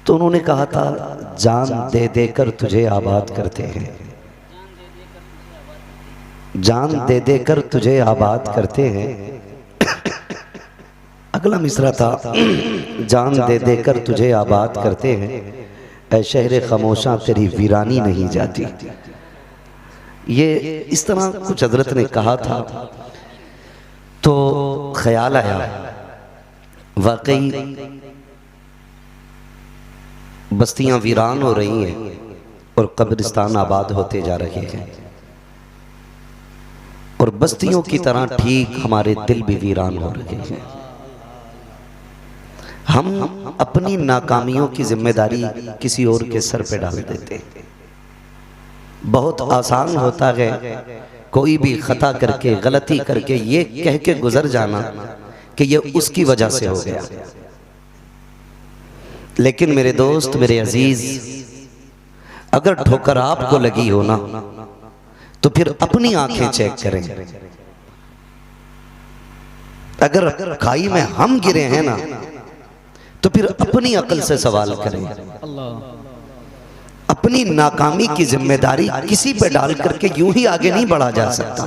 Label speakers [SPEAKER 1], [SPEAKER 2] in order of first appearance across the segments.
[SPEAKER 1] तो उन्होंने कहा था जान दे देकर तुझे आबाद करते हैं, जान दे देकर तुझे आबाद करते हैं। अगला मिसरा था जान दे देकर तुझे आबाद करते हैं, ऐ शहर खामोशा तेरी वीरानी नहीं जाती। ये इस तरह कुछ हजरत ने कहा था तो ख्याल आया वाकई बस्तियां वीरान हो रही हैं और कब्रिस्तान आबाद होते जा रहे हैं, और बस्तियों की तरह ठीक हमारे दिल भी वीरान हो रहे हैं। हम अपनी नाकामियों की जिम्मेदारी किसी और के सर पे डाल देते हैं। बहुत आसान होता है कोई भी खता करके गलती करके ये कह के गुजर जाना कि ये उसकी वजह से हो गया। लेकिन मेरे दोस्त, मेरे अजीज, अगर ठोकर आपको लगी हो ना तो फिर अपनी आंखें चेक करें। अगर खाई में हम गिरे हैं ना तो फिर अपनी अकल से सवाल करें। अपनी नाकामी की जिम्मेदारी किसी पे डाल करके यूं ही आगे नहीं बढ़ा जा सकता।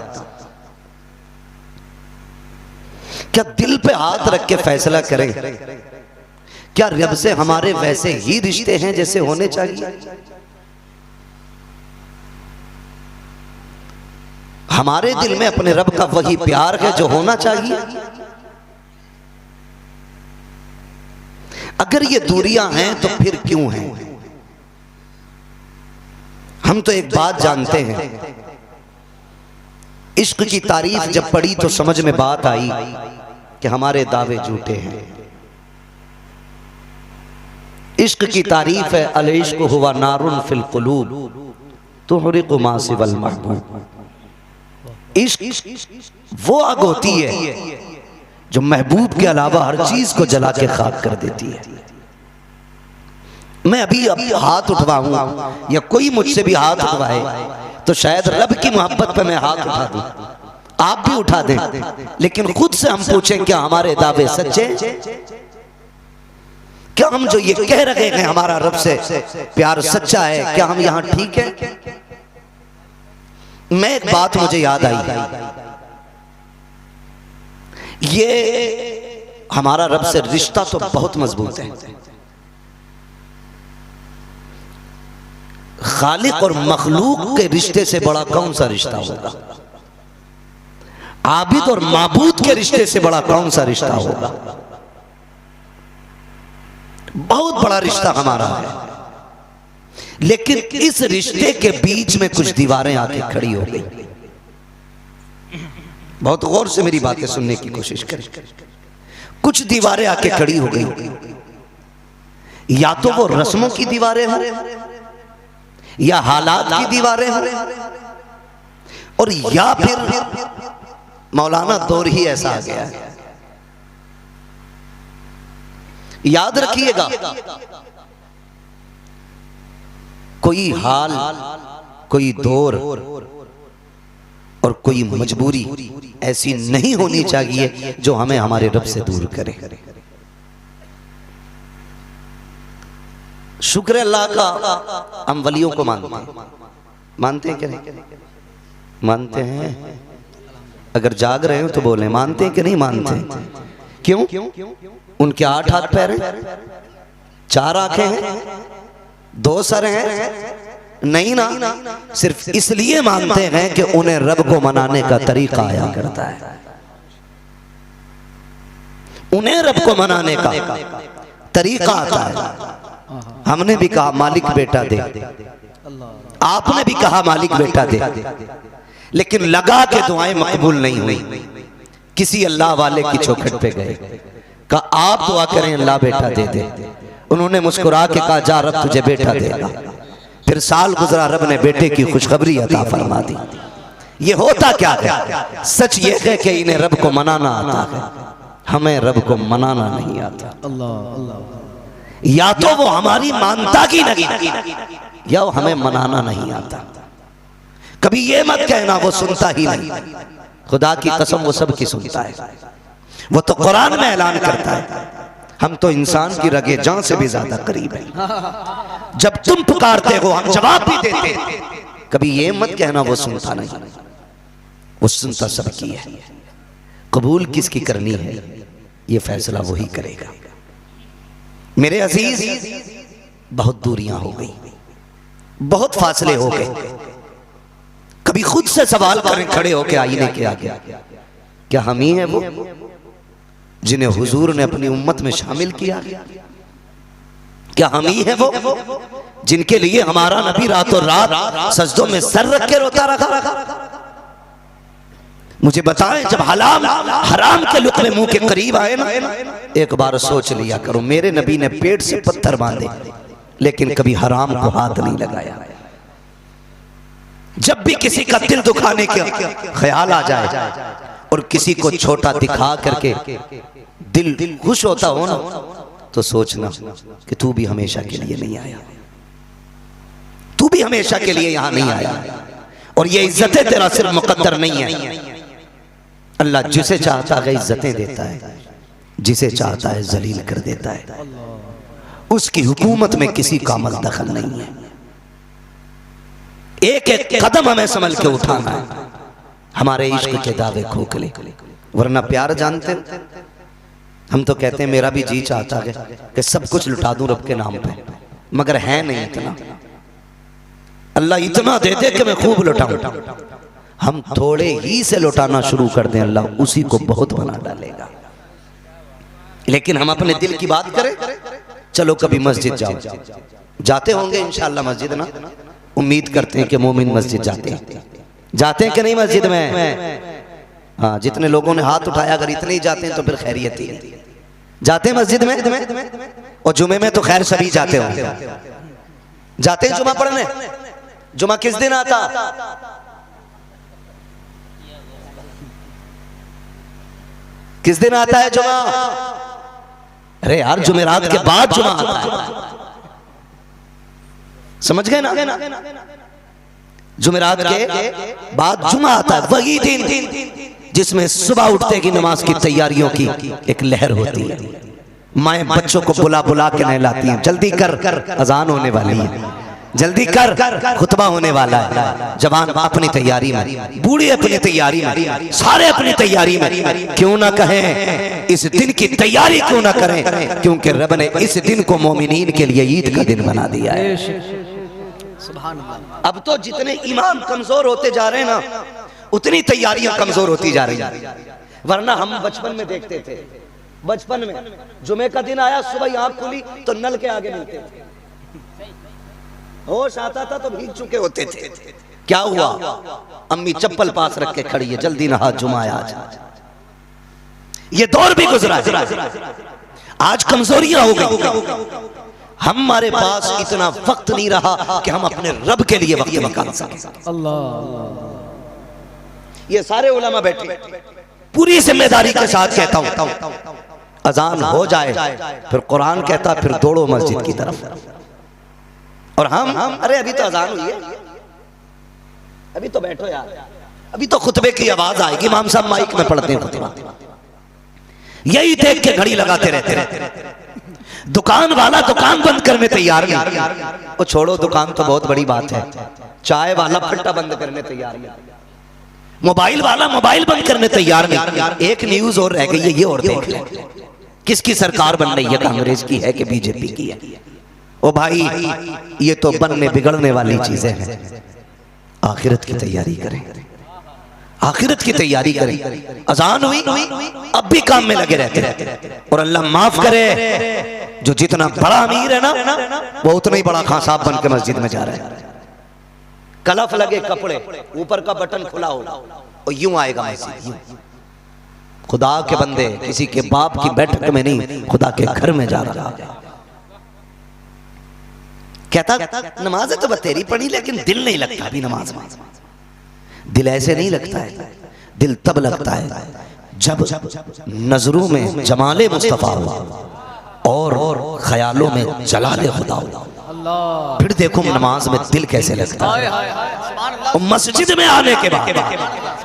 [SPEAKER 1] क्या दिल पे हाथ रख के फैसला करें, क्या रब से हमारे वैसे ही रिश्ते हैं जैसे होने चाहिए? हमारे दिल में अपने रब का वही प्यार है जो होना चाहिए? अगर ये दूरियां हैं तो फिर क्यों हैं? हम तो एक बात जानते हैं, इश्क की तारीफ जब पढ़ी तो समझ में बात आई कि हमारे दावे झूठे हैं। इश्क की तारीफ है अल इश्क हुवा नारुन फिल कुलूब तुहरिकु मा सिवल महबूब। इश्क वो आग होती है जो महबूब के अलावा हर चीज को जला के खाक कर देती है। मैं अभी हाथ उठवाऊं या कोई मुझसे भी हाथ उठवाए तो शायद रब की मोहब्बत पे मैं हाथ उठा दूं, आप भी उठा दें, लेकिन खुद से हम पूछें क्या हमारे दावे सच्चे? क्या हम जो ये कह रहे हैं हमारा रब से प्यार सच्चा है, क्या हम यहां ठीक है? मैं एक बात मुझे याद आई, ये हमारा रब से रिश्ता तो बहुत मजबूत है। खालिक और मखलूक के रिश्ते से बड़ा कौन सा रिश्ता होगा? आबिद और माबूद के रिश्ते से बड़ा कौन सा रिश्ता होगा? बहुत बड़ा रिश्ता हमारा है, लेकिन इस रिश्ते के बीच में कुछ दीवारें आके खड़ी हो गई। बहुत गौर से मेरी बातें सुनने की कोशिश करें। कुछ दीवारें आके खड़ी हो गई, या तो वो रस्मों की दीवारें हो या हालात की दीवारें हो, और या फिर मौलाना दौर ही ऐसा आ गया है। याद रखिएगा, कोई हाल, कोई दौर और कोई मजबूरी ऐसी नहीं होनी चाहिए जो हमें हमारे रब से दूर करे। शुक्र अल्लाह का, हम वलियों को मानते हैं कि नहीं? मानते हैं। अगर जाग रहे हो तो बोले मानते हैं कि नहीं मानते? क्यों? उनके 8 हाथ पैर हैं, 4 आंखें हैं, 2 सर हैं? नहीं ना, सिर्फ इसलिए मानते हैं कि उन्हें रब को मनाने का तरीका आया करता है। उन्हें रब को मनाने का तरीका आता है। हमने भी कहा मालिक बेटा दे, आपने भी कहा मालिक बेटा दे, लेकिन लगा के दुआएं मकबूल नहीं हुई। किसी अल्लाह वाले की चौखट पे गए, कहा आप दुआ करें अल्लाह बेटा दे दे। उन्होंने मुस्कुरा के कहा जा रब तुझे बेटा देगा। फिर साल गुजरा, रब ने बेटे की खुशखबरी अता फरमा दी। ये होता क्या है? सच ये है कि इन्हें रब को मनाना आता है, हमें रब को मनाना नहीं आता। या तो वो हमारी मानता की नहीं, या वो हमें मनाना नहीं आता। कभी ये मत कहना वो सुनता ही नहीं, खुदा की कसम वो सब की सुनता है। वो तो कुरान में ऐलान करता है हम तो इंसान की रगे जान से भी ज्यादा करीब हैं। जब तुम पुकारते हो हम जवाब भी देते हैं। कभी ये मत कहना वो सुनता नहीं, वो सुनता सबकी है। कबूल किसकी करनी है ये फैसला वही करेगा। मेरे अजीज, बहुत दूरियां हो गई, बहुत फासले हो गए। कभी खुद से सवाल करें खड़े होकर आईने के आगे, क्या हम ही हैं वो जिन्हें हुजूर ने अपनी उम्मत में शामिल किया? क्या हम ही हैं वो जिनके लिए हमारा नबी रातों रात सजदों में सर रख के रोता रखा? मुझे बताएं, जब हराम के लुक़्मे मुंह के करीब आए ना, एक बार सोच लिया करो, मेरे नबी ने पेट से पत्थर बांधे लेकिन कभी हराम को हाथ नहीं लगाया। जब भी किसी का दिल दुखाने का ख्याल आ जाए और किसी को छोटा दिखा करके दिल खुश होता हो ना, तो सोचना कि तू भी हमेशा के लिए नहीं आया, तू भी हमेशा के लिए यहां नहीं आया। और ये इज्जतें तेरा सिर्फ मुकद्दर नहीं है। अल्लाह जिसे चाहता है इज्जतें देता है, जिसे चाहता है जलील कर देता है। उसकी हुकूमत में किसी का अमल दखल नहीं है। एक एक कदम हमें संभल के उठाना है। हमारे इश्क के दावे खोखले, वरना प्यार जानते हम तो कहते हैं मेरा भी जी चाहता है कि सब कुछ लुटा दूं रब के नाम पे, मगर है नहीं इतना। अल्लाह इतना दे दे कि मैं खूब लुटाऊं। हम थोड़े ही से लुटाना शुरू कर दें, अल्लाह उसी को बहुत बना डालेगा। लेकिन हम अपने दिल की बात करें। चलो कभी मस्जिद जाओ, जाते होंगे इंशाअल्लाह मस्जिद ना, उम्मीद करते हैं कि मोमिन मस्जिद जाते हैं कि नहीं मस्जिद में? हाँ, जितने लोगों ने हाथ उठाया अगर इतने ही जाते हैं तो फिर खैरियत ही है। जाते हैं मस्जिद में, और जुमे में तो खैर सभी जाते होंगे। जाते हैं जुमा पढ़ने। जुमा किस दिन आता? किस दिन आता है जुमा? अरे यार, जुमेरात के बाद जुमा आता है, समझ गए ना? जुमेरात के बाद जुमा आता है, वही दिन जिसमें सुबह उठते की नमाज की तैयारियों की एक लहर होती है। माएं बच्चों को बुला बुला के नहलाती हैं, जल्दी कर, अजान होने वाली है, जल्दी कर, खुतबा होने वाला है। जवान अपनी तैयारी में, बूढ़ी अपनी तैयारी में, सारे अपनी तैयारी में। क्यों ना कहें इस दिन की तैयारी क्यों ना करें, क्योंकि रब ने इस दिन को मोमिनीन के लिए ईद का दिन बना दिया है। अब तो जितने ईमान कमजोर होते जा रहे हैं ना, उतनी तैयारियां कमजोर होती जा रही हैं। वरना हम बचपन में देखते थे, बचपन में जुमे का दिन आया, सुबह आंख खुली तो नल के आगे मिलते थे, होश आता था तो भीग चुके होते थे। क्या हुआ? अम्मी चप्पल पास रख के खड़ी है, जल्दी नहा, जुमा आज। ये दौर भी गुजरा है। आज कमजोरियां हो गई, हमारे पास इतना वक्त नहीं रहा कि हम अपने रब के लिए वक्त निकाल सकें। अल्लाह, ये सारे उलमा बैठे, पूरी जिम्मेदारी के साथ कहता हूं, अजान हो जाए फिर कुरान कहता फिर दौड़ो मस्जिद की तरफ। और हम अरे अभी तो अजान हुई है, अभी तो बैठो यार, अभी तो खुतबे की आवाज आएगी, इमाम साहब माइक में पढ़ते हैं खुतबा। यही देख के घड़ी लगाते रहते। दुकान वाला दुकान बंद करने तैयार नहीं। वो छोड़ो, दुकान तो बहुत बड़ी बात है, चाय वाला फट्टा बंद करने तैयार नहीं, मोबाइल वाला मोबाइल बंद करने तैयार नहीं। एक न्यूज और रह गई है, ये और देख लें, किसकी सरकार बन रही है, कांग्रेस की है कि बीजेपी की है? ओ भाई, ये तो बनने बिगड़ने वाली चीजें हैं। आखिरत की तैयारी करें, आखिरत की तैयारी करें। अजान हुई, अब भी काम में लगे रहते। और अल्लाह माफ करे, जो जितना बड़ा अमीर है ना, वो उतना ही बड़ा खां साहब बन के मस्जिद में जा रहा है। कलफ लगे कपड़े, ऊपर का बटन खुला हो और यूं आएगा मस्जिद। खुदा के बंदे किसी के बाप की बैठक में नहीं, खुदा के घर में जा रहा है। कहता नमाज तो बतेरी पढ़ी लेकिन दिल नहीं लगता अभी नमाज में। दिल ऐसे नहीं लगता है, दिल तब लगता है जब नजरों में जमाले मुस्तफा हो और ख्यालों में जलाले खुदा हो। फिर देखो नमाज में दिल कैसे लगता है। और मस्जिद में आने के बाद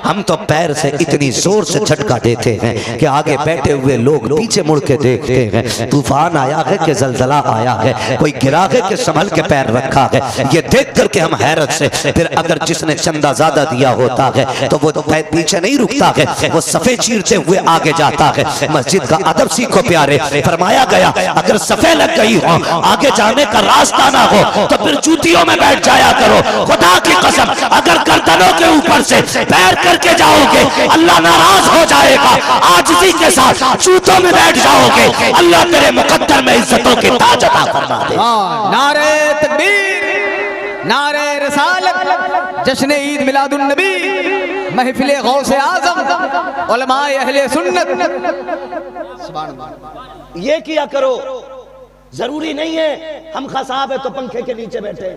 [SPEAKER 1] हम तो पैर से इतनी जोर से झटका देते हैं कि आगे बैठे हुए लोग पीछे मुड़ के देखते हैं, तूफान आया है कि जलजला आया है, कोई गिरा है कि संभल के पैर रखा है। ये देख करके हम हैरत से फिर अगर जिसने चंदा ज्यादा दिया होता है तो वो पीछे नहीं रुकता है, वो सफे चीरते हुए आगे जाता है। मस्जिद का अदब सीखो प्यारे। फरमाया गया अगर सफे लग गई हो, आगे जाने का रास्ता ना हो तो फिर जूतियों में बैठ जाया करो। खुदा की कसम अगर गर्दनों के ऊपर से पैर करके जाओगे अल्लाह नाराज हो जाएगा। आजिज़ी के साथ जूतों में बैठ जाओगे, अल्लाह तेरे मुकद्दर में इज्जतों के ताज अता फरमा दे।
[SPEAKER 2] नारे तकबीर, नारे रिसालत, जश्न ईद मिलादुन नबी, महफिले गौसे आज़म, उलमाए अहले सुन्नत।
[SPEAKER 1] ये किया करो। जरूरी नहीं है हम खसाब है तो पंखे के नीचे बैठे।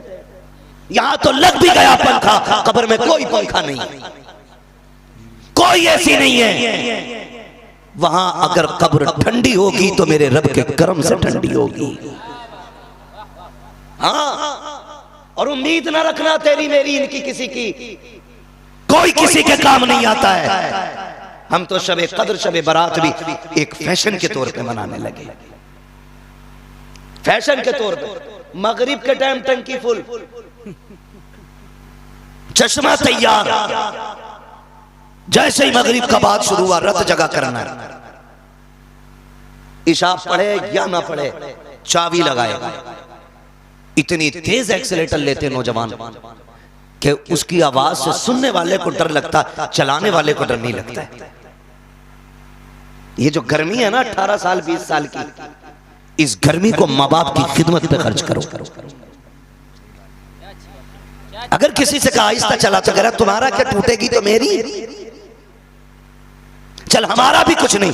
[SPEAKER 1] यहां तो लग भी गया पंखा, कब्र में कोई पंखा नहीं, कोई ऐसी नहीं है। वहां अगर कब्र ठंडी होगी तो मेरे रब के करम से ठंडी होगी। हाँ, और उम्मीद ना रखना तेरी मेरी इनकी किसी की, कोई किसी के काम नहीं आता है। हम तो शबे कद्र शबे बारात भी एक फैशन के तौर पे मनाने लगे, फैशन के तौर पे। मगरिब के टाइम टंकी फुल, चश्मा तैयार, जैसे ही मगरिब का बात शुरू हुआ रत जगह करना, इशा पढ़े या ना पढ़े चाबी लगाए। इतनी तेज एक्सीलेटर लेते नौजवान कि उसकी आवाज से सुनने वाले को डर लगता, चलाने वाले को डर नहीं लगता है। ये जो गर्मी है ना 18 साल 20 साल की, इस गर्मी को माँ बाप की खिदमत पे खर्च करो। अगर किसी से कहा आहिस्ता चला तो कह तुम्हारा क्या टूटेगी तो मेरी, चल हमारा भी कुछ नहीं।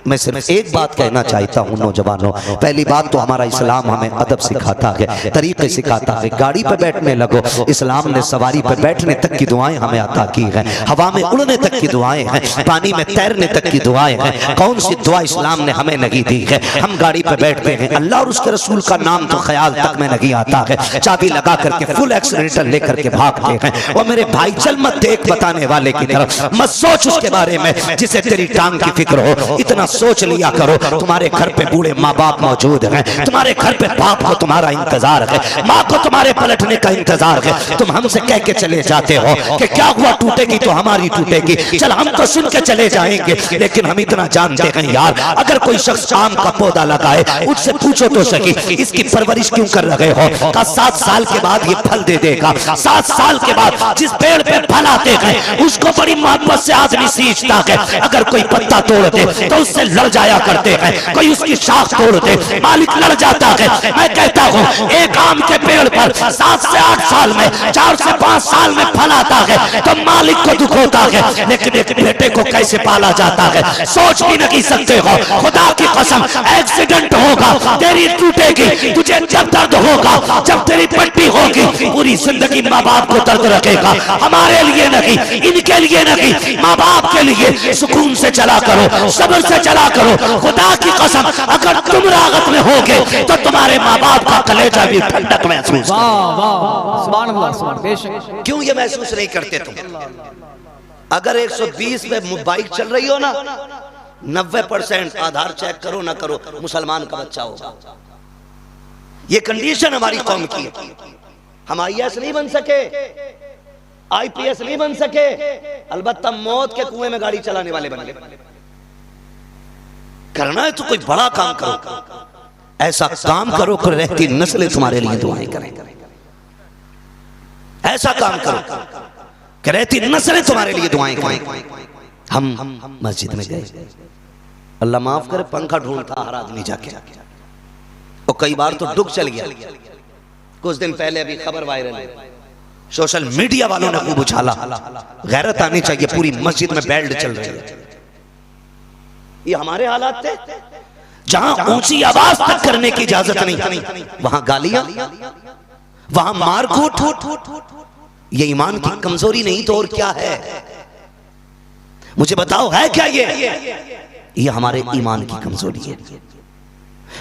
[SPEAKER 1] मैं सिर्फ एक बात कहना चाहता हूँ नौजवानों, पहली बात तो हमारा इस्लाम हमें अदब सिखाता है, तरीके सिखाता है। गाड़ी पे बैठने लगो, इस्लाम ने सवारी पे बैठने तक की दुआएं हमें अता की हैं, हवा में उड़ने तक की दुआएं हैं, पानी में तैरने तक की दुआएं हैं। कौन सी दुआ इस्लाम ने हमें नहीं दी है? हम गाड़ी पे बैठते हैं, अल्लाह और उसके रसूल का नाम तो ख्याल तक में नहीं आता है, चाबी लगा करके फुल एक्सीलेटर लेकर के भागते हैं। और मेरे भाई चल मत देख बताने वाले की तरफ, मत सोच उसके बारे में जिसे तेरी टांग की फिक्र हो। इतना सोच लिया करो तुम्हारे घर पे बूढ़े माँ बाप मौजूद हैं, तुम्हारे घर पे बाप को तुम्हारा इंतजार है, माँ को तुम्हारे पलटने का इंतजार है। तुम हमसे कह के चले जाते हो कि क्या हुआ टूटेगी तो हमारी टूटेगी, चल हम तो सुन के चले जाएंगे। लेकिन हम इतना जानते हैं यार, अगर कोई शख्स आम का पौधा लगाए उससे पूछो तो सही इसकी परवरिश क्यों कर रहे हो, का 7 साल के बाद ये फल दे देगा। 7 साल के बाद जिस पेड़ पे फल आते हैं उसको बड़ी मोहब्बत से आदमी सींचता है। अगर कोई पत्ता तोड़ दे तो उससे लड़ जाया करते हैं, कोई उसकी शाख तोड़ दे मालिक लड़ जाता है। मैं कहता हूँ एक आम के पेड़ पर 7 से 8 साल में 4 से 5 साल में फल आता है तो मालिक को दुख होता है, लेकिन एक बेटे को कैसे पाला जाता है सोच भी नहीं सकते हो। खुदा की कसम एक्सीडेंट होगा तेरी टूटेगी, तुझे जब दर्द होगा, जब तेरी पट्टी होगी, पूरी जिंदगी माँ बाप को दर्द रखेगा। हमारे लिए नहीं, इनके लिए नहीं, माँ बाप के लिए सुकून से चला करो, सब्र से चला करो। खुदा की कसम अगर तुम रागत में होगे तो तुम्हारे माँ बाप का कलेजा भी ठंडक महसूस करेगा। क्यों ये महसूस नहीं करते तुम? अगर 120 पे बाइक चल रही हो ना, 90% आधार चेक करो ना करो मुसलमान का बच्चा होगा। ये कंडीशन हमारी कौम की। हम IAS नहीं बन सके, IPS नहीं बन सके, अलबत्ता मौत के कुएं में गाड़ी चलाने वाले बन गए। करना है तो कोई बड़ा काम करो, ऐसा काम करो कि रहती नस्लें तुम्हारे लिए दुआएं करें। ऐसा काम करो कि रहती नस्लें तुम्हारे लिए दुआएं करें। हम मस्जिद में गए, अल्लाह माफ करे पंखा ढूंढता हर आदमी जाके, और कई बार तो डुक चल गया। कुछ दिन पहले अभी खबर वायरल है, सोशल मीडिया वालों ने खूब उछाला, गैरत आनी चाहिए, पूरी मस्जिद में बेल्ट चल रही है। ये हमारे हालात थे जहां ऊंची आवाज तक करने की इजाजत नहीं, वहां गालियां, वहां मारकूट। ये ईमान की कमजोरी नहीं तो और क्या है? मुझे बताओ है क्या ये हमारे ईमान की कमजोरी है।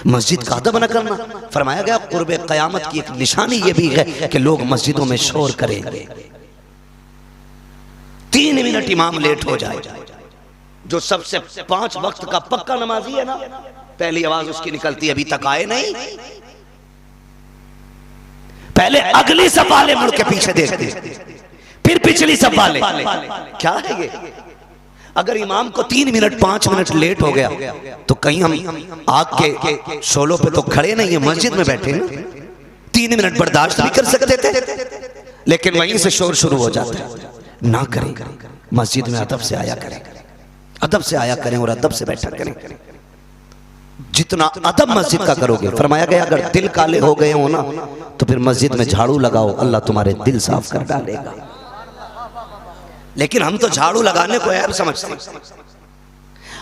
[SPEAKER 1] मस्जिद का अदब न करना। फरमाया गया कुर्ब क़यामत की एक निशानी ये भी है कि लोग मस्जिदों में शोर करेंगे। 3 मिनट इमाम लेट हो जाए, जो सबसे 5 वक्त का पक्का नमाजी है ना, पहली आवाज उसकी निकलती है, अभी तक आए नहीं, पहले अगली सब वाले मुड़ के पीछे देखते, फिर पिछली सब वाले। क्या है ये? अगर इमाम को 3 मिनट 5 मिनट लेट हो गया तो कहीं हम आग के शोलों पे तो खड़े नहीं है, मस्जिद में बैठे ना, 3 मिनट बर्दाश्त नहीं कर सकते थे, लेकिन वहीं से शोर शुरू हो जाता है। ना करें, मस्जिद में अदब से आया करें, अदब से आया करें और अदब से बैठा करें। जितना अदब मस्जिद का करोगे, फरमाया गया अगर दिल काले हो गए हो ना तो फिर मस्जिद में झाड़ू लगाओ, अल्लाह तुम्हारे दिल साफ कर डालेगा। लेकिन हम तो झाड़ू लगाने को ऐब समझते हैं,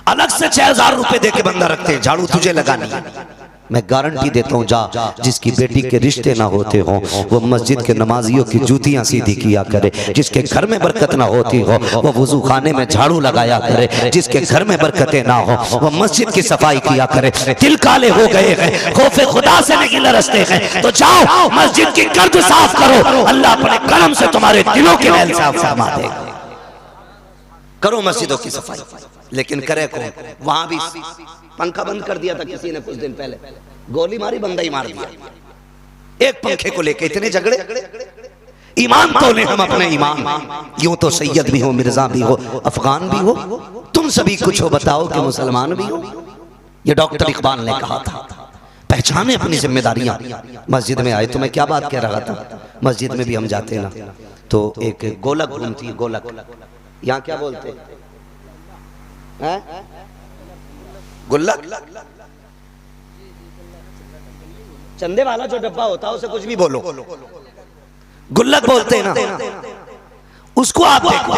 [SPEAKER 1] अलग से 6000 रुपए दे के बंदा रखते हैं, झाड़ू तुझे लगानी है। मैं गारंटी देता हूँ, जा जिसकी बेटी के रिश्ते ना होते हो वो मस्जिद के नमाजियों की जूतियां सीधी किया करे, जिसके घर में बरकत ना होती हो वो वजू खाने में झाड़ू लगाया करे, जिसके घर में बरकतें ना हो वो मस्जिद की सफाई किया करे। दिल काले हो गए हैं, खौफे खुदा से नहीं लरसते हैं, तो जाओ मस्जिद की गर्द साफ करो, अल्लाह अपने करम से तुम्हारे दिलों के मैल साफ फरमा देगा। करो मस्जिदों की सफाई, लेकिन करे कौन? वहां भी पंखा बंद कर दिया था किसी ने कुछ दिन पहले, गोली मारी, बंदा ही मार दिया। एक पंखे को लेके इतने झगड़े। ईमान तो ले हम अपने ईमान, यूं तो सैयद भी हो, मिर्जा भी हो, अफगान भी हो, तुम सभी कुछ हो, बताओ कि मुसलमान भी हो। ये डॉक्टर इकबाल ने कहा था। पहचाने अपनी जिम्मेदारियां। मस्जिद में आए तो मैं क्या बात कह रहा था, मस्जिद में भी हम जाते ना तो एक गोलक घूमती, गोलक यहाँ क्या बोलते हैं? गुल्लक, चंदे वाला जो डब्बा होता है उसे कुछ भी बोलो, गुल्लक बोलते हैं ना, उसको आप देखो।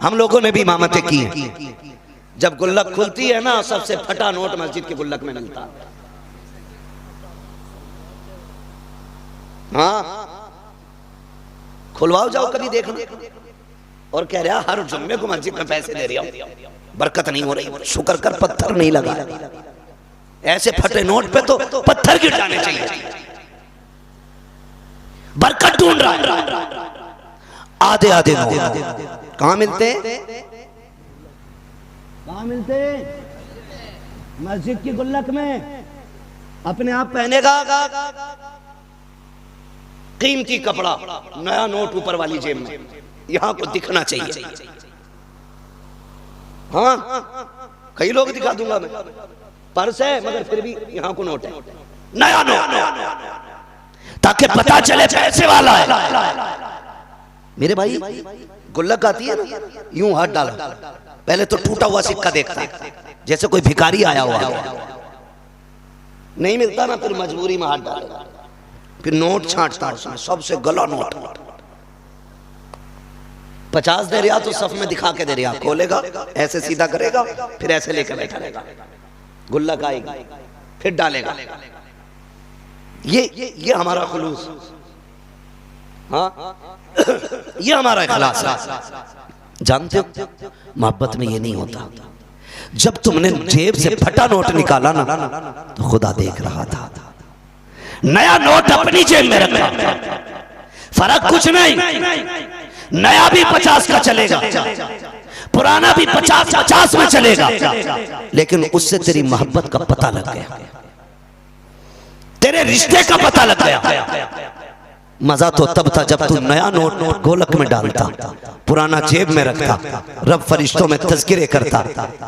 [SPEAKER 1] हम लोगों ने भी इमामतें की हैं, जब गुल्लक खुलती है ना सबसे फटा नोट मस्जिद के गुल्लक में मिलता है। हाँ खुलवाओ, जाओ कभी देखना। और कह रहा हर जुम्मे को मस्जिद में पैसे दे रही हूं, बरकत नहीं हो रही, शुक्र कर पत्थर नहीं लगा। ऐसे फटे नोट पे तो पत्थर गिर जाने चाहिए। बरकत ढूंढ रहा है, आधे आधे नोट कहां मिलते हैं? कहां मिलते हैं? मस्जिद की गुल्लक में। अपने आप पहनेगा कीमती कपड़ा, नया नोट ऊपर वाली जेब में, यहां को दिखना चाहिए। हाँ कई लोग दिखा दूंगा मैं, पर्स है मगर फिर भी यहां को नोट है, नया नोट, ताकि पता चले पैसे वाला है। मेरे भाई गुल्लक आती है ना, यूं हाथ डाला, पहले तो टूटा हुआ सिक्का देखता है जैसे कोई भिखारी आया हुआ, नहीं मिलता ना फिर मजबूरी में हाथ डालेगा, फिर नोट छांटता उसमें, सबसे गला नोट। 50 दे रहा तो सफ में दिखा के दे रहा, खोलेगा ऐसे सीधा करेगा, फिर ऐसे लेकर बैठा रहेगा, गुल्लक आएगा फिर डालेगा। ये हमारा खुलूस, हाँ ये हमारा इखलास है। जानते हो मोहब्बत में ये नहीं होता। जब तुमने जेब से फटा नोट निकाला ना तो खुदा देख रहा था, नया नोट अपनी जेब में रखा, फर्क कुछ नहीं, नया भी 50 का चलेगा, पुराना भी 50 में चलेगा, लेकिन उससे तेरी मोहब्बत का पता लग गया, तेरे रिश्ते का पता लग गया। मजा तो तब था जब तू नया नोट गोलक में डालता, पुराना जेब में रखता, रब फरिश्तों में तज़किरे करता,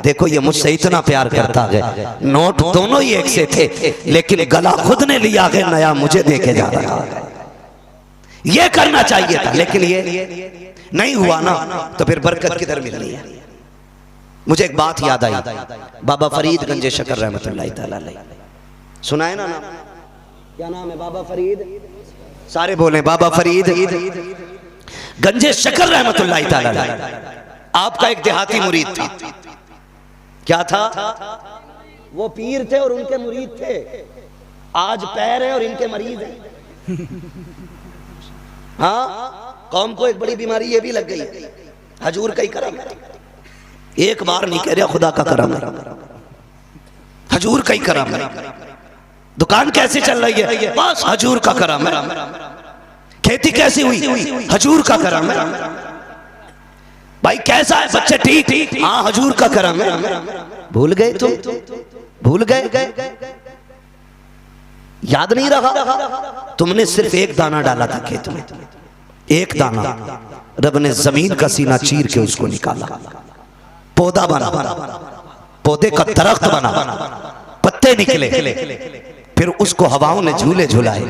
[SPEAKER 1] देखो ये मुझसे इतना प्यार करता है। नोट दोनों ही एक से थे, लेकिन गला खुद ने लिया है, नया मुझे देके जा रहा है। ये करना चाहिए था, लेकिन ये नहीं हुआ ना, तो फिर बरकत किधर मिलनी है। मुझे एक बात याद आई, बाबा फरीद गंजे शकर रहमतुल्लाह तआला अलैह, सुना है ना? क्या नाम है? बाबा फरीद, सारे बोले बाबा फरीद गंजे शकर रहमतुल्लाह तआला अलैह। आपका एक देहाती मुरीद था, क्या था? वो पीर थे और उनके मुरीद थे, आज पैर है और इनके मरीज हैं। हाँ कौम को एक बड़ी बीमारी ये भी लग गई, हजूर का ही करम है। एक बार नहीं कह रहा, खुदा का करम है, हजूर का ही करम है। दुकान कैसे चल रही है? बस हजूर का करम है। खेती कैसी हुई? हजूर का करम है। भाई कैसा है? बच्चे ठीक? हाँ हजूर का करम है। भूल गए तुम? भूल गए? याद नहीं रहा? तुमने सिर्फ एक दाना डाला था खेत में, एक दाना। रब ने जमीन का सीना चीर के उसको निकाला, पौधा बना, पौधे का दरख्त बना, पत्ते निकले, फिर उसको हवाओं ने झूले झुलाए।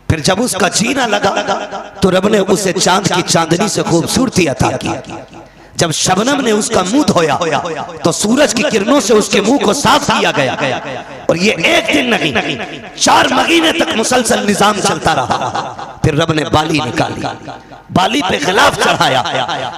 [SPEAKER 1] फिर जब उसका जीना लगा तो रब ने उसे चांद की चांदनी से खूबसूरती अता की। जब शबनम ने उसका मुंह धोया तो सूरज की किरणों से उसके मुंह को साफ किया गया। और ये एक दिन नहीं, 4 महीने तक मुसलसल निजाम चलता रहा। फिर रब ने बाली निकाली, बाली पे गिलाफ चढ़ाया,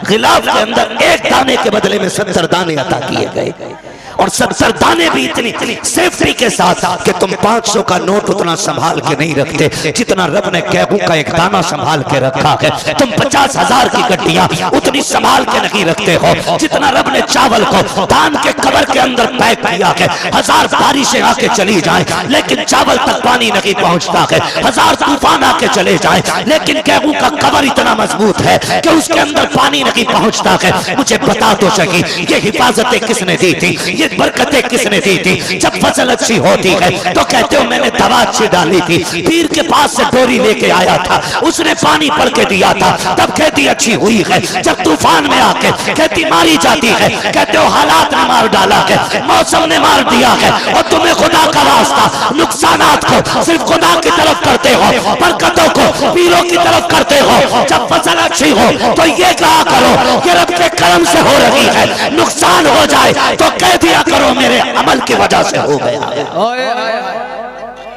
[SPEAKER 1] गिलाफ के अंदर एक दाने के बदले में 70 दाने अता किए गए। और 70 दाने भी इतनी सेफ्टी के साथ कि तुम 500 का नोट उतना संभाल के नहीं रखते जितना रब ने गेहूं का एक दाना संभाल के रखा है। तुम 50,000 की गड्डियां उतनी संभाल के नहीं रखते हो जितना रब ने चावल को धान के कबर के अंदर पैक किया है। 1000 बारिशें आके चली जाए लेकिन चावल तक पानी नहीं पहुंचता है। 1000 तूफान आके चले जाए लेकिन गेहूं का कबर इतना मजबूत है कि उसके अंदर पानी नहीं पहुंचता है। मुझे बता तो सही, ये हिफाजतें किसने दी थी? ये बरकतें किसने दी थी? जब फसल अच्छी होती है तो कहते हो मैंने दवा अच्छी डाली थी। पीर के पास से डोरी लेके आया था, उसने पानी पड़ के दिया था, तब खेती अच्छी हुई है। जब तूफान में आके खेती मारी जाती है कहते हो हालात ने मार डाला है, मौसम ने मार दिया है। और तुम्हें खुदा का वास्ता नुकसानात को सिर्फ खुदा की तरफ करते हो, बरकतों को पीरों की तरफ करते हो। जब फसल अच्छी हो तो ये कहा करो कि रब के करम से हो रही है, नुकसान हो जाए तो कह दिया करो मेरे अमल की वजह से हो गया।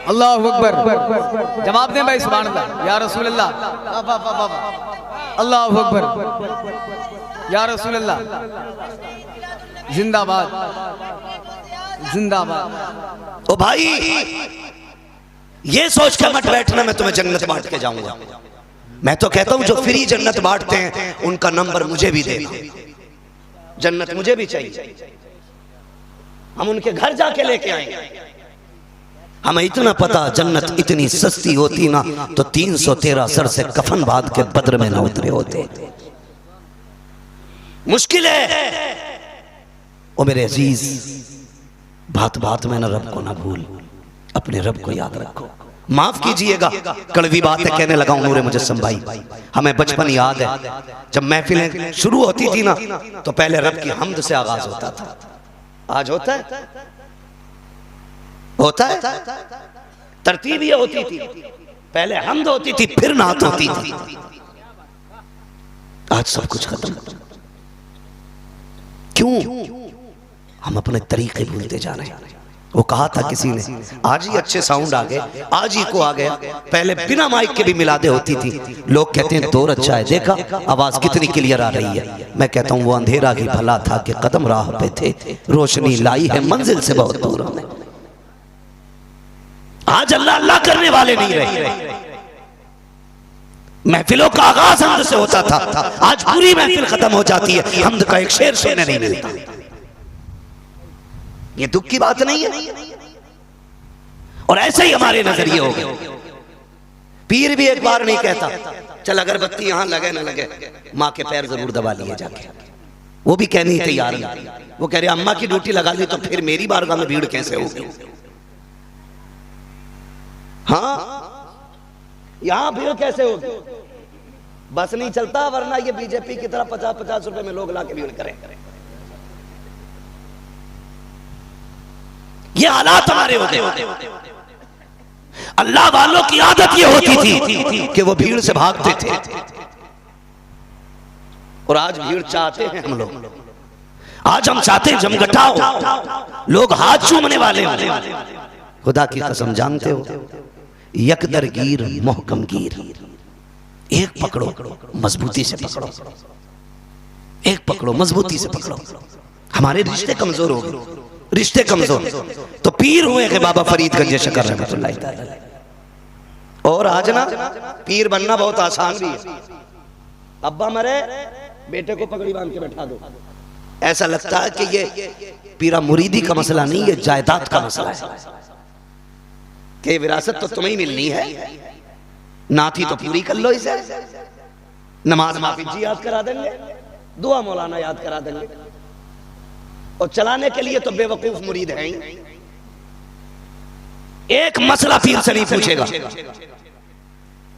[SPEAKER 2] अल्लाह अकबर। जवाब दें भाई सुभान अल्लाह या रसूल अल्लाह, अल्लाह अकबर या रसूल अल्लाह, जिंदाबाद जिंदाबाद।
[SPEAKER 1] ओ भाई ये सोच कर मत बैठना मैं तुम्हें जन्नत बांट के जाऊंगा। मैं तो कहता हूं जो फ्री जन्नत बांटते हैं उनका नंबर मुझे भी देना, जन्नत मुझे भी चाहिए। हम उनके घर जाके लेके आएंगे। हमें इतना पता जन्नत इतनी सस्ती होती ना तो 313 सर से कफन बांध के बद्र में न उतरे होते। मुश्किल है ओ मेरे अजीज, बात बात में ना रब को ना भूल, अपने रब को याद रखो। माफ कीजिएगा कड़वी बात है कहने लगा हूं नूरे मुजस्सम भाई। हमें बचपन याद है जब महफिलें शुरू होती थी ना तो पहले रब की हम्द से आगाज होता था। आज होता है? होता है? तरतीब ये होती थी, पहले हम्द होती थी फिर नात होती थी। आज सब कुछ खत्म। क्यों? हम अपने तरीके भूलते जा रहे हैं। वो कहा था किसी ने, आज ही अच्छे साउंड आ गए, आज ही को आ गया। पहले बिना माइक के भी मिलादे होती थी। लोग कहते हैं दौर अच्छा है, देखा आवाज कितनी क्लियर आ रही है। मैं कहता हूं वो अंधेरा ही भला था कि कदम राह पे थे, रोशनी लाई है मंजिल से बहुत दूर हमें। आज अल्लाह अल्लाह करने वाले नहीं रहे। महफिलों का आगाज हम्द से होता था, आज पूरी महफिल खत्म हो जाती है, हम्द का एक शेर सुनने नहीं मिलता। ये दुख की बात नहीं है। और ऐसे ही हमारे नजरिए हो गए। पीर भी एक बार नहीं कहता चल अगरबत्ती यहां लगे ना लगे मां के पैर जरूर दबा लिए जाके, वो भी कहने तैयार नहीं। वो कह रहे अम्मा की ड्यूटी लगा दी तो फिर मेरी बारगाह में भीड़ कैसे होगी? हाँ यहां भीड़ कैसे होगी? बस नहीं चलता, वरना ये बीजेपी की तरह 50-50 रुपए में लोग लाके भीड़ करें। ये हालात हमारे होते। अल्लाह वालों की आदत ये होती थी कि वो भीड़ से भागते थे। और आज भीड़ चाहते हैं हम लोग। आज हम चाहते हैं जमघटाओ, लोग हाथ चूमने वाले हो। खुदा की कसम जानते हो, यकदरगीर मोहकमगीर, एक पकड़ो मजबूती से पकड़ो, एक पकड़ो मजबूती से पकड़ो। हमारे रिश्ते कमजोर हो गए, रिश्ते कमजोर तो पीर हुए कि बाबा फरीदगंज शकर रहमतुल्लाह तआला। और आज ना पीर बनना बहुत आसान भी है। अब्बा मरे बेटे को पगड़ी बांध के बैठा दो, ऐसा लगता है कि ये पीरा मुरीदी का मसला नहीं, ये जायदाद का मसला है। कि विरासत तो तुम्हें ही मिलनी है, नाती तो पूरी कर लो इसे। नमाज हाफिज जी याद करा देंगे, दुआ मौलाना याद करा देंगे, और चलाने के लिए तो बेवकूफ मुरीद हैं ही। एक मसला पीर से नहीं पूछेगा।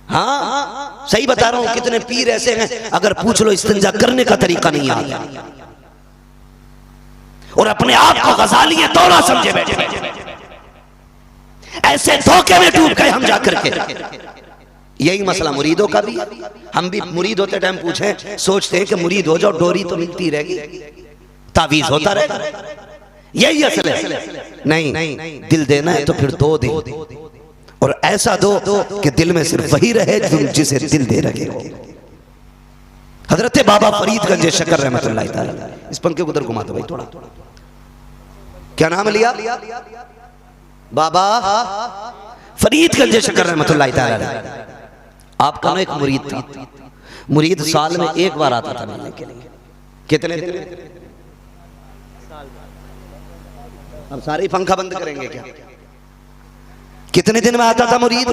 [SPEAKER 1] हाँ सही बता रहा हूं, कितने पीर ऐसे हैं अगर पूछ लो इस्तिंजा करने का तरीका नहीं आता, और अपने आप को गजाली तौला समझे बैठे। ऐसे धोखे में डूब गए हम जाकर के। यही मसला मुरीदों का भी। हम भी मुरीद होते टाइम पूछे, सोचते हैं कि मुरीद हो जाओ, डोरी तो मिलती रहेगी, तावीज होता रहेगा, यही असल है। नहीं, दिल देना है तो फिर दो दे, और ऐसा दो कि दिल में सिर्फ वही रहे तुम जिसे दिल दे रखे हो। हजरत बाबा फरीदगंज शकर रहमतुल्लाह तआला, इस पंखे को उधर घुमा दो भाई थोड़ा। क्या नाम लिया? बाबा फरीदगंज शकर रहमतुल्लाह तआला। आपका ना एक मुरीद था, मुरीद साल में एक बार आता था मिलने के लिए। कितने दिन? अब सारे ही पंखा बंद करेंगे क्या? कितने दिन में आता था मुरीद?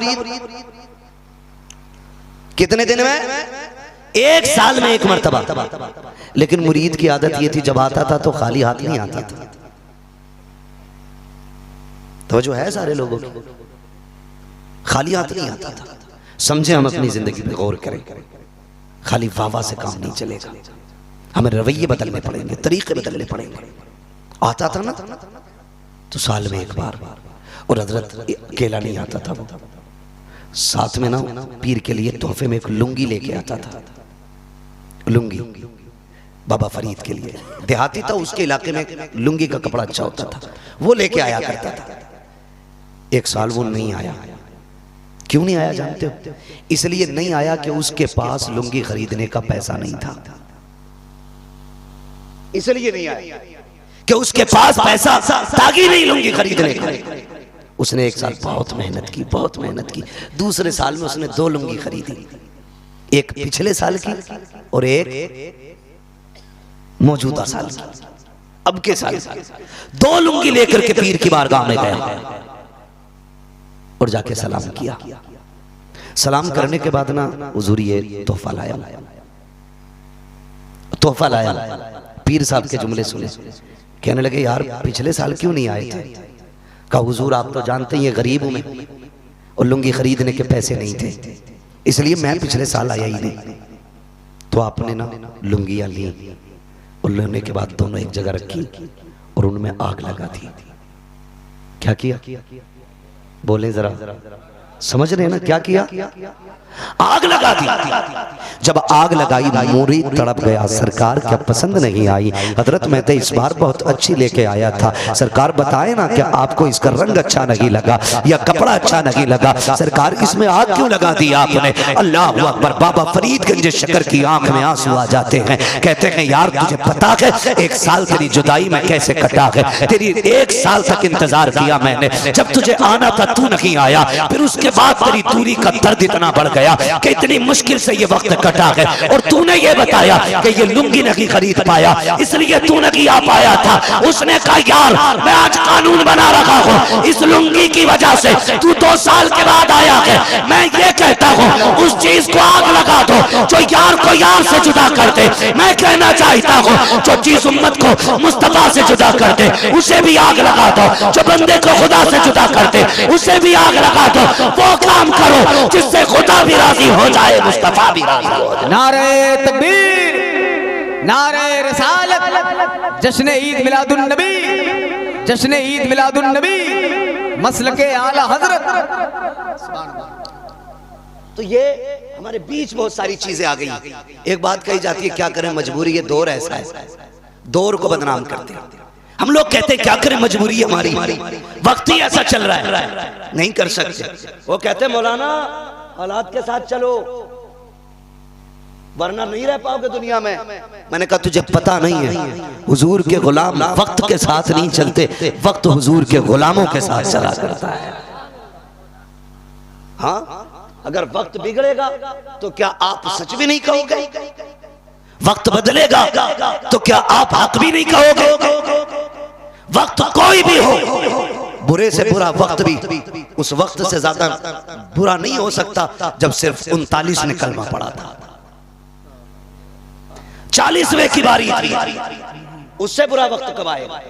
[SPEAKER 1] कितने दिन में? एक साल में एक मर्तबा। लेकिन मुरीद की आदत ये थी, जब आता था तो खाली हाथ नहीं आता था। तो जो है सारे लोगों की, खाली हाथ नहीं आता था। समझे, हम अपनी जिंदगी में गौर करें, खाली वाह से काम नहीं चलेगा, हमें रवैये बदलने पड़ेंगे, तरीके बदलने पड़ेंगे। आता था ना तो साल में एक बार, और हजरत अकेला नहीं आता था, वो साथ में ना पीर के लिए तोहफे में एक लुंगी लेके आता था। लुंगी बाबा फरीद के लिए, देहाती था, उसके इलाके में लुंगी का कपड़ा अच्छा होता था, वो लेके आया करता था। एक साल वो नहीं आया। क्यों नहीं आया जानते हो? इसलिए नहीं आया कि उसके पास लुंगी खरीदने का पैसा नहीं था। इसलिए नहीं आया कि उसके पास पैसा ताकि नहीं लुंगी खरीदने का। उसने एक साल बहुत मेहनत की, बहुत मेहनत की। दूसरे साल में उसने 2 लुंगी खरीदी, एक पिछले साल की और एक मौजूदा साल की। अब के साल 2 लुंगी लेकर के पीर की बारगाह में गया और जाके सलाम किया। सलाम करने के बाद ना हुजूर ये तोहफा लाया, तोहफा लाया। पीर साहब के जुमले सुने, कहने लगे यार पिछले साल क्यों नहीं आए थे? कहा हुजूर आप तो जानते ही गरीब हूं मैं, और लुंगी खरीदने के पैसे नहीं थे, इसलिए मैं पिछले साल आया ही नहीं। तो आपने ना लुंगियां ली, और लेने के बाद दोनों एक जगह रखी और उनमें आग लगा दी। क्या किया? बोले जरा, समझ रहे हैं ना क्या किया? आग लगा दी। जब आग लगाई मुरीद तड़प गया, सरकार क्या पसंद नहीं आई? हजरत मैं तो इस बार बहुत अच्छी लेके आया था, सरकार बताए ना क्या आपको इसका रंग अच्छा नहीं लगा या कपड़ा अच्छा नहीं लगा? सरकार इसमें आग क्यों लगा दी आपने? अल्लाह अकबर। बाबा फरीदगंज शकर की आंख में आंसू आ जाते हैं, कहते हैं यार तुझे पता है 1 साल तेरी जुदाई में कैसे कटा है? तेरी 1 साल तक इंतजार किया मैंने, जब तुझे आना था तू नहीं आया, फिर उसके बाद तेरी दूरी का दर्द इतना बढ़ गया कि इतनी मुश्किल से ये वक्त कटा है, और तूने ये बताया कि ये लुंगी नहीं खरीद पाया इसलिए तू नहीं आ पाया था। उसने कहा यार मैं आज कानून बना रखा हूँ, इस लुंगी की वजह से तू 2 साल के बाद आया है। मैं ये कहता हूँ उस चीज को आग लगा दो जो यार को यार से जुदा कर दे। मैं कहना चाहता हूँ जो चीज उम्मत को मुस्तफा से जुदा कर दे उसे भी आग लगा दो, जो बंदे को खुदा से जुदा कर दे उसे भी आग लगा दो। वो काम करो जिससे खुदा भी राजी हो जाए, मुस्तफा भी राजी हो जाए।
[SPEAKER 2] नारे तकबीर, नारे रिसालत, जश्न ईद मिलादुन नबी, जश्न ईद मिलादुन नबी, मसलके आला हजरत।
[SPEAKER 1] तो ये हमारे बीच बहुत सारी चीजें आ गई। एक बात कही जाती है क्या करें मजबूरी, ये दौर ऐसा है, दौर को बदनाम करते हैं। हम लोग कहते हैं क्या करें मजबूरी हमारी, वक्त ही ऐसा चल रहा है, नहीं कर सकते। वो कहते हैं मौलाना हालात के साथ चलो वरना नहीं रह पाओगे दुनिया में। मैंने कहा तुझे पता नहीं है, हुजूर के गुलाम वक्त के साथ नहीं चलते, वक्त हुजूर के गुलामों के साथ चला करता है। हाँ, अगर वक्त बिगड़ेगा तो क्या आप सच भी नहीं कहोगे? वक्त बदलेगा तो क्या आप हक भी नहीं कहोगे? वक्त कोई भी हो, बुरे से बुरा वक्त भी उस वक्त से ज्यादा बुरा नहीं हो सकता जब सिर्फ 39 ने कलमा पढ़ा था। 40वें की बारी थी, उससे बुरा वक्त कब आएगा?